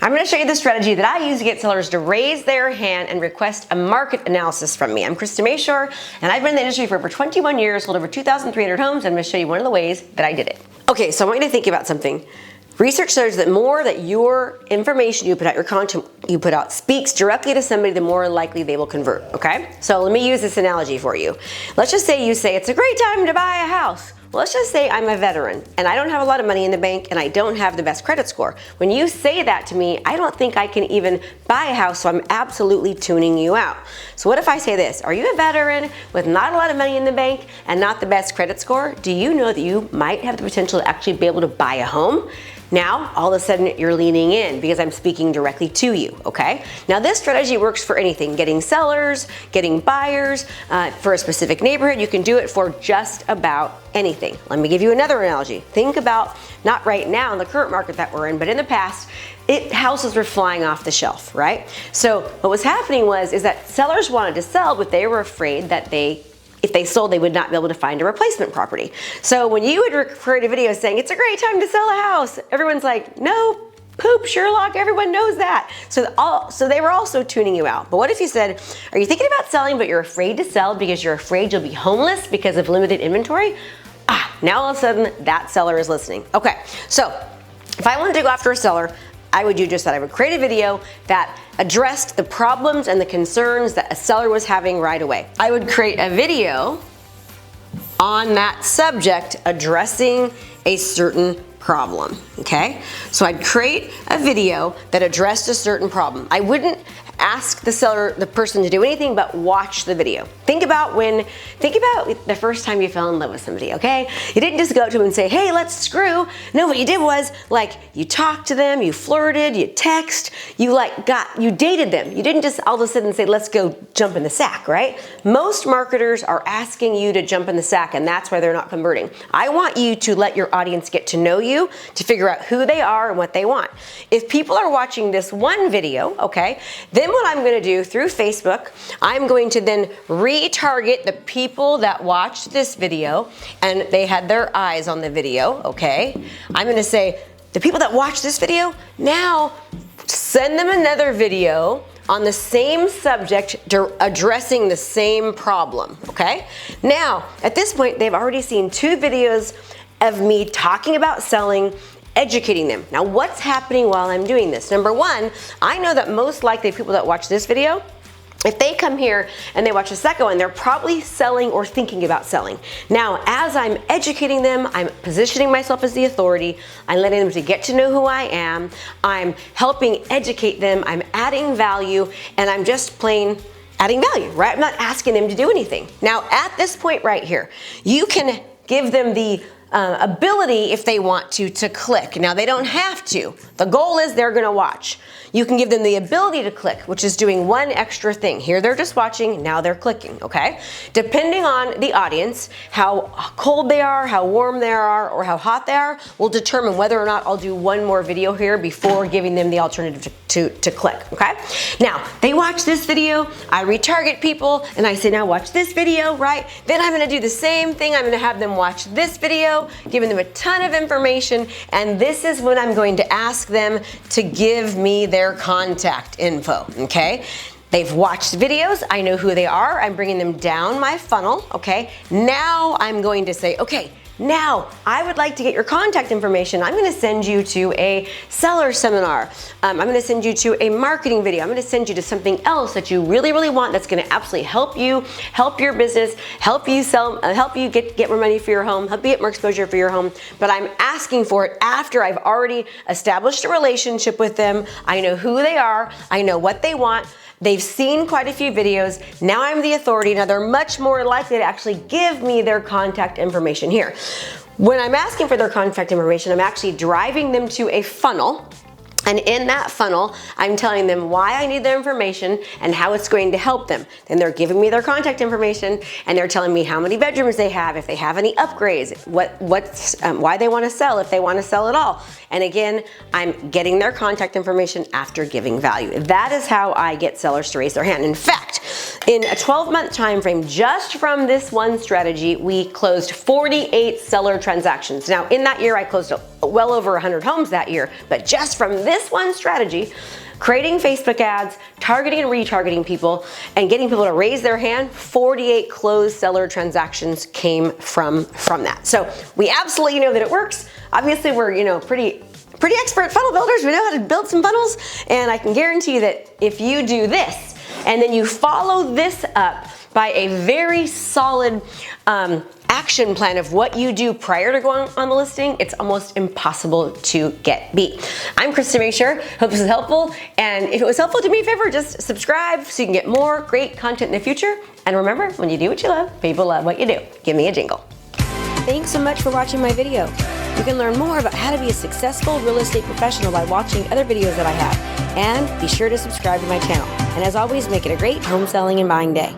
I'm going to show you the strategy that I use to get sellers to raise their hand and request a market analysis from me. I'm Krista Mashore, and I've been in the industry for over 21 years, sold over 2,300 homes, and I'm going to show you one of the ways that I did it. Okay, so I want you to think about something. Research shows that more that your information you put out, your content you put out, speaks directly to somebody, the more likely they will convert, okay? So let me use this analogy for you. Let's just say you say, it's a great time to buy a house. Well, let's just say I'm a veteran and I don't have a lot of money in the bank and I don't have the best credit score. When you say that to me, I don't think I can even buy a house, so I'm absolutely tuning you out. So what if I say this? Are you a veteran with not a lot of money in the bank and not the best credit score? Do you know that you might have the potential to actually be able to buy a home? Now, all of a sudden, you're leaning in because I'm speaking directly to you, okay? Now, this strategy works for anything, getting sellers, getting buyers, for a specific neighborhood. You can do it for just about anything. Let me give you another analogy. Think about, not right now in the current market that we're in, but in the past, houses were flying off the shelf, right? So what was happening is that sellers wanted to sell, but they were afraid that if they sold, they would not be able to find a replacement property. So when you would create a video saying, it's a great time to sell a house, everyone's like, no, poop, Sherlock, everyone knows that. So they were also tuning you out. But what if you said, are you thinking about selling, but you're afraid to sell because you're afraid you'll be homeless because of limited inventory? Now all of a sudden, that seller is listening. Okay, so if I wanted to go after a seller, I would do just that. I would create a video that addressed the problems and the concerns that a seller was having right away. I would create a video on that subject addressing a certain problem, okay? So I'd create a video that addressed a certain problem. I wouldn't ask the person to do anything but watch the video. Think about the first time you fell in love with somebody, okay? You didn't just go up to them and say, hey, let's screw. No, what you did was, you talked to them, you flirted, you text, you dated them. You didn't just all of a sudden say, let's go jump in the sack, right? Most marketers are asking you to jump in the sack, and that's why they're not converting. I want you to let your audience get to know you, to figure out who they are and what they want. If people are watching this one video, okay, then what I'm going to do through Facebook, I'm going to then retarget the people that watched this video and they had their eyes on the video, okay? I'm going to say, the people that watched this video, now send them another video on the same subject, addressing the same problem, okay? Now, at this point, they've already seen 2 videos of me talking about selling, educating them. Now, what's happening while I'm doing this? Number one, I know that most likely people that watch this video, if they come here and they watch the second one, they're probably selling or thinking about selling. Now, as I'm educating them, I'm positioning myself as the authority, I'm letting them to get to know who I am, I'm helping educate them, I'm adding value, and I'm just plain adding value, right? I'm not asking them to do anything. Now, at this point right here, you can give them the ability, if they want to click. Now, they don't have to. The goal is they're gonna watch. You can give them the ability to click, which is doing one extra thing. Here they're just watching, now they're clicking, okay? Depending on the audience, how cold they are, how warm they are, or how hot they are, will determine whether or not I'll do one more video here before giving them the alternative to click, okay? Now, they watch this video, I retarget people, and I say, now watch this video, right? Then I'm gonna do the same thing. I'm gonna have them watch this video, giving them a ton of information, and this is when I'm going to ask them to give me their contact info, okay? They've watched videos, I know who they are, I'm bringing them down my funnel, okay? Now I'm going to say, okay, now, I would like to get your contact information. I'm gonna send you to a seller seminar. I'm gonna send you to a marketing video. I'm gonna send you to something else that you really, really want that's gonna absolutely help you, help your business, help you sell, help you get more money for your home, help you get more exposure for your home. But I'm asking for it after I've already established a relationship with them. I know who they are, I know what they want. They've seen quite a few videos. Now I'm the authority. Now they're much more likely to actually give me their contact information here. When I'm asking for their contact information, I'm actually driving them to a funnel. And in that funnel, I'm telling them why I need their information and how it's going to help them. Then they're giving me their contact information and they're telling me how many bedrooms they have, if they have any upgrades, why they want to sell, if they want to sell at all. And again, I'm getting their contact information after giving value. That is how I get sellers to raise their hand. In fact, In a 12-month time frame, just from this one strategy, we closed 48 seller transactions. Now, in that year, I closed well over 100 homes that year, but just from this one strategy, creating Facebook ads, targeting and retargeting people, and getting people to raise their hand, 48 closed seller transactions came from that. So we absolutely know that it works. Obviously, we're pretty expert funnel builders. We know how to build some funnels, and I can guarantee you that if you do this, and then you follow this up by a very solid action plan of what you do prior to going on the listing, it's almost impossible to get beat. I'm Krista Mashore. Hope this is helpful. And if it was helpful, do me a favor, just subscribe so you can get more great content in the future. And remember, when you do what you love, people love what you do. Give me a jingle. Thanks so much for watching my video. You can learn more about how to be a successful real estate professional by watching other videos that I have. And be sure to subscribe to my channel. And as always, make it a great home selling and buying day.